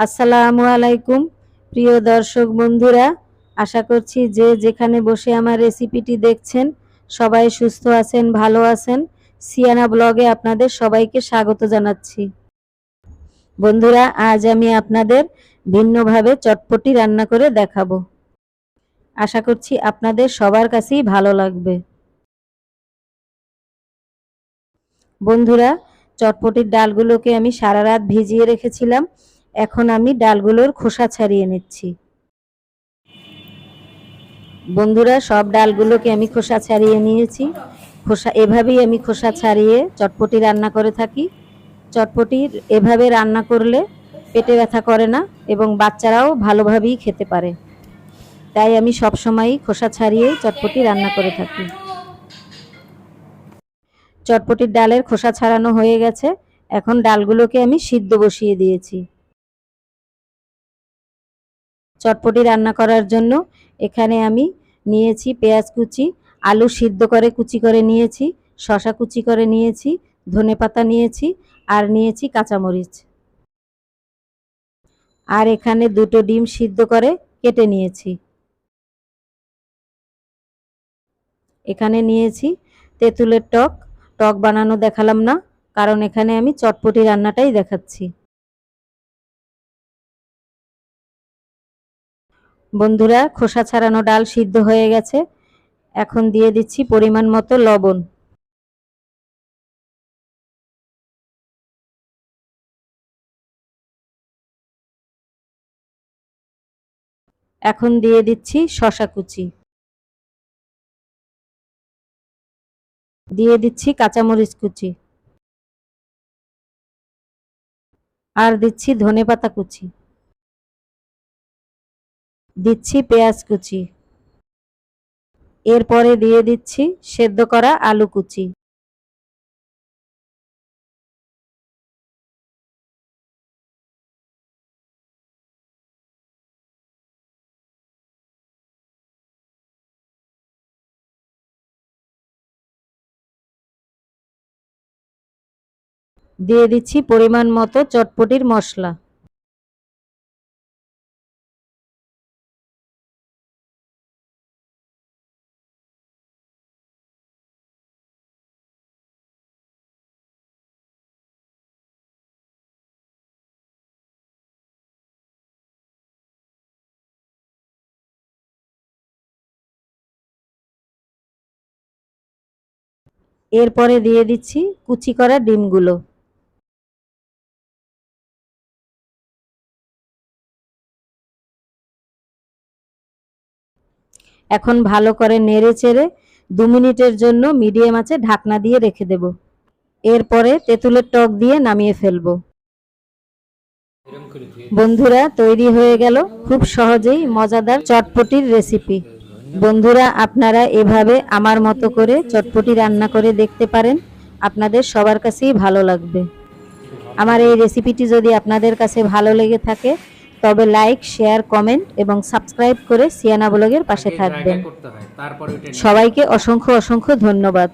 আসসালামু আলাইকুম প্রিয় দর্শক বন্ধুরা, আশা করছি যে যেখানে বসে আমার রেসিপিটি দেখছেন সবাই সুস্থ আছেন, ভালো আছেন। সিয়ানা ব্লগে আপনাদের সবাইকে স্বাগত জানাচ্ছি। বন্ধুরা, আজ আমি আপনাদের ভিন্নভাবে চটপটি রান্না করে দেখাবো। আশা করছি আপনাদের সবার কাছেই ভালো লাগবে। বন্ধুরা, চটপটির ডালগুলোকে আমি সারা রাত ভিজিয়ে রেখেছিলাম। এখন আমি ডালগুলোর খোসা ছাড়িয়ে নিচ্ছি। বন্ধুরা, সব ডালগুলোকে আমি খোসা ছাড়িয়ে নিয়েছি। এভাবেই আমি খোসা ছাড়িয়ে চটপটি রান্না করে থাকি। চটপটির এভাবে রান্না করলে পেটে ব্যথা করে না এবং বাচ্চারাও ভালোভাবেই খেতে পারে। তাই আমি সবসময়ই খোসা ছাড়িয়ে চটপটি রান্না করে থাকি। চটপটির ডালের খোসা ছাড়ানো হয়ে গেছে। এখন ডালগুলোকে আমি সিদ্ধ বসিয়ে দিয়েছি। চটপটি রান্না করার জন্য এখানে আমি নিয়েছি পেঁয়াজ কুচি, আলু সিদ্ধ করে কুচি করে নিয়েছি, শসা কুচি করে নিয়েছি, ধনেপাতা নিয়েছি আর নিয়েছি কাঁচামরিচ। আর এখানে দুটো ডিম সিদ্ধ করে কেটে নিয়েছি। এখানে নিয়েছি তেঁতুলের টক। টক বানানো দেখালাম না, কারণ এখানে আমি চটপটি রান্নাটাই দেখাচ্ছি। বন্ধুরা, খোসা ছাড়ানো ডাল সিদ্ধ হয়ে গেছে। এখন দিয়ে দিচ্ছি পরিমাণ মতো লবণ। এখন দিয়ে দিচ্ছি শসা কুচি, দিয়ে দিচ্ছি কাঁচামরিচ কুচি, আর দিচ্ছি ধনেপাতা কুচি, দিচ্ছি পেঁয়াজ কুচি, এরপরে দিয়ে দিচ্ছি সেদ্ধ করা আলু কুচি। দিয়ে দিচ্ছি পরিমাণ মতো চটপটির মশলা। এরপরে দিয়ে দিচ্ছি কুচি করা ডিমগুলো। এখন ভালো করে নেড়ে চেড়ে 2 মিনিটের জন্য মিডিয়াম আঁচে ঢাকনা দিয়ে রেখে দেব। এরপরে তেঁতুলের টক দিয়ে নামিয়ে ফেলবো। বন্ধুরা, তৈরি হয়ে গেল খুব সহজেই মজাদার চটপটির রেসিপি। বন্ধুরা, আপনারা এভাবে আমার মতো করে চটপটি রান্না করে দেখতে পারেন। আপনাদের সবার কাছেই ভালো লাগবে। আমার এই রেসিপিটি যদি আপনাদের কাছে ভালো লেগে থাকে তবে লাইক, শেয়ার, কমেন্ট এবং সাবস্ক্রাইব করে সিয়ানা ব্লগের পাশে থাকবেন। সবাইকে অসংখ্য অসংখ্য ধন্যবাদ।